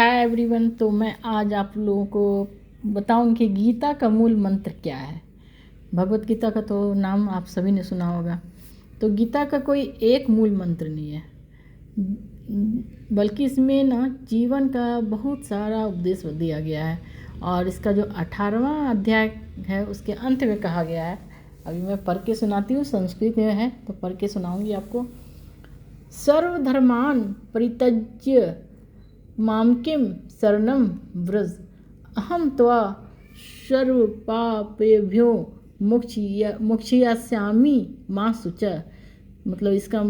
Hi everyone. तो मैं आज आप लोगों को बताऊंगी कि गीता का मूल मंत्र क्या है। भगवत गीता का तो नाम आप सभी ने सुना होगा। तो गीता का कोई एक मूल मंत्र नहीं है, बल्कि इसमें ना जीवन का बहुत सारा उपदेश दिया गया है। और इसका जो 18वां अध्याय है उसके अंत में कहा गया है, अभी मैं पढ़ के सुनाती हूँ, संस्कृत में है तो पढ़ के सुनाऊंगी आपको। सर्वधर्मान परित्यज्य मामकिं शरणं व्रज, अहम त्वा सर्वपापेभ्यो मोक्षयिष्यामि मा शुचः। मतलब इसका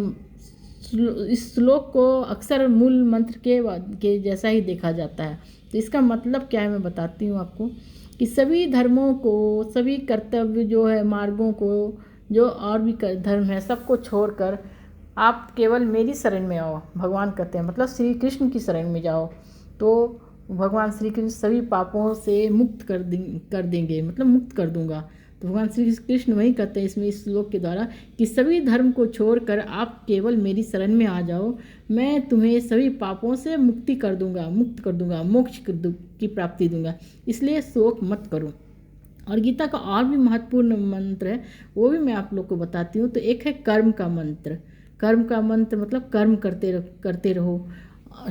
इस श्लोक को अक्सर मूल मंत्र के जैसा ही देखा जाता है। तो इसका मतलब क्या है मैं बताती हूँ आपको कि सभी धर्मों को, सभी कर्तव्य जो है, मार्गों को, जो और भी धर्म है, सबको छोड़कर आप केवल मेरी शरण में आओ। भगवान कहते हैं मतलब श्री कृष्ण की शरण में जाओ तो भगवान श्री कृष्ण सभी पापों से मुक्त कर देंगे, मतलब मुक्त कर दूंगा। तो भगवान श्री कृष्ण वही कहते हैं इसमें, इस श्लोक के द्वारा, कि सभी धर्म को छोड़कर आप केवल मेरी शरण में आ जाओ, मैं तुम्हें सभी पापों से मुक्त कर दूंगा, मोक्ष की प्राप्ति दूंगा। इसलिए शोक मत करो। और गीता का और भी महत्वपूर्ण मंत्र है, वो भी मैं आप लोग को बताती हूँ। तो एक है कर्म का मंत्र। कर्म का मंत्र मतलब कर्म करते रहो,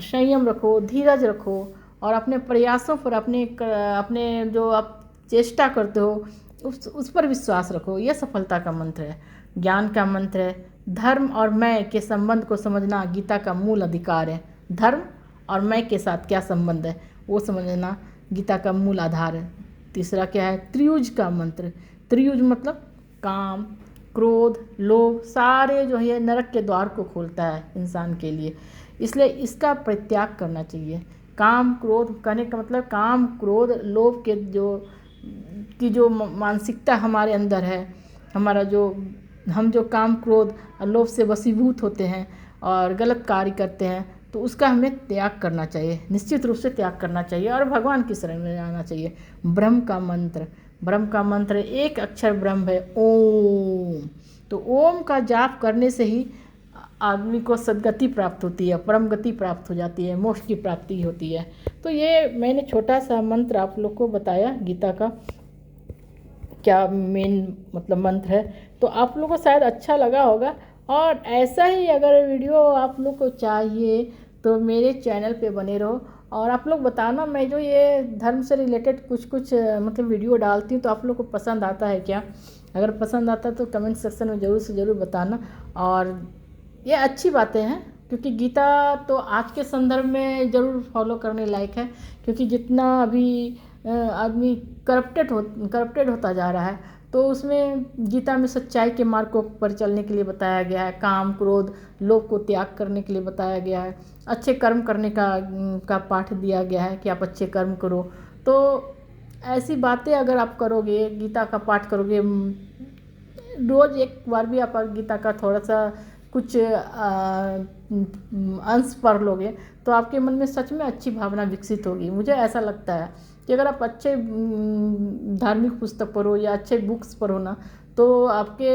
संयम रखो, धीरज रखो, और अपने प्रयासों पर, अपने जो आप चेष्टा करते हो उस पर विश्वास रखो। यह सफलता का मंत्र है। ज्ञान का मंत्र है। धर्म और मैं के संबंध को समझना गीता का मूल अधिकार है। धर्म और मैं के साथ क्या संबंध है वो समझना गीता का मूल आधार है। तीसरा क्या है? त्रियुज का मंत्र। त्रियुज मतलब काम, क्रोध, लोभ, सारे जो है नरक के द्वार को खोलता है इंसान के लिए। इसलिए इसका परित्याग करना चाहिए। काम क्रोध कहने का मतलब काम क्रोध लोभ के जो मानसिकता हमारे अंदर है, हमारा जो हम जो काम क्रोध और लोभ से वशीभूत होते हैं और गलत कार्य करते हैं, तो उसका हमें त्याग करना चाहिए, निश्चित रूप से त्याग करना चाहिए और भगवान की शरण में जाना चाहिए। ब्रह्म का मंत्र। ब्रह्म का मंत्र एक अक्षर ब्रह्म है, ओम। तो ओम का जाप करने से ही आदमी को सद्गति प्राप्त होती है, परम गति प्राप्त हो जाती है, मोक्ष की प्राप्ति होती है। तो ये मैंने छोटा सा मंत्र आप लोग को बताया गीता का क्या मेन मतलब मंत्र है। तो आप लोग को शायद अच्छा लगा होगा। और ऐसा ही अगर वीडियो आप लोग को चाहिए तो मेरे चैनल पे बने रहो। और आप लोग बताना, मैं जो ये धर्म से रिलेटेड कुछ मतलब वीडियो डालती हूँ तो आप लोग को पसंद आता है क्या? अगर पसंद आता है तो कमेंट सेक्शन में ज़रूर से ज़रूर बताना। और ये अच्छी बातें हैं क्योंकि गीता तो आज के संदर्भ में ज़रूर फॉलो करने लायक है, क्योंकि जितना अभी आदमी करप्टेड होता जा रहा है, तो उसमें गीता में सच्चाई के मार्ग को पर चलने के लिए बताया गया है। काम क्रोध लोभ को त्याग करने के लिए बताया गया है। अच्छे कर्म करने का पाठ दिया गया है कि आप अच्छे कर्म करो। तो ऐसी बातें अगर आप करोगे, गीता का पाठ करोगे, रोज़ एक बार भी आप गीता का थोड़ा सा कुछ अंश पढ़ लोगे तो आपके मन में सच में अच्छी भावना विकसित होगी। मुझे ऐसा लगता है कि अगर आप अच्छे धार्मिक पुस्तक पढ़ो या अच्छे बुक्स पढ़ो ना, तो आपके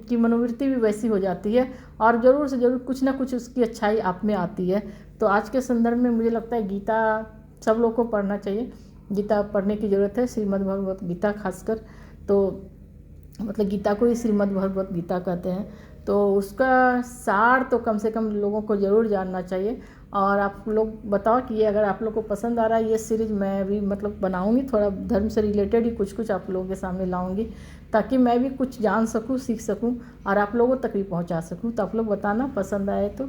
की मनोवृत्ति भी वैसी हो जाती है और ज़रूर से ज़रूर कुछ ना कुछ उसकी अच्छाई आप में आती है। तो आज के संदर्भ में मुझे लगता है गीता सब लोग को पढ़ना चाहिए। गीता पढ़ने की ज़रूरत है, श्रीमद् भगवत गीता खासकर। तो मतलब गीता को ही श्रीमद् भगवत गीता कहते हैं। तो उसका सार तो कम से कम लोगों को ज़रूर जानना चाहिए। और आप लोग बताओ कि ये अगर आप लोग को पसंद आ रहा है, ये सीरीज़ मैं भी मतलब बनाऊंगी, थोड़ा धर्म से रिलेटेड ही कुछ आप लोगों के सामने लाऊंगी, ताकि मैं भी कुछ जान सकूं, सीख सकूं और आप लोगों तक भी पहुंचा सकूं। तो आप लोग बताना पसंद आए तो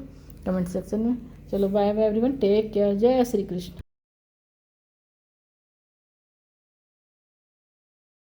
कमेंट सेक्शन में। चलो bye bye everyone, take care, जय श्री कृष्ण।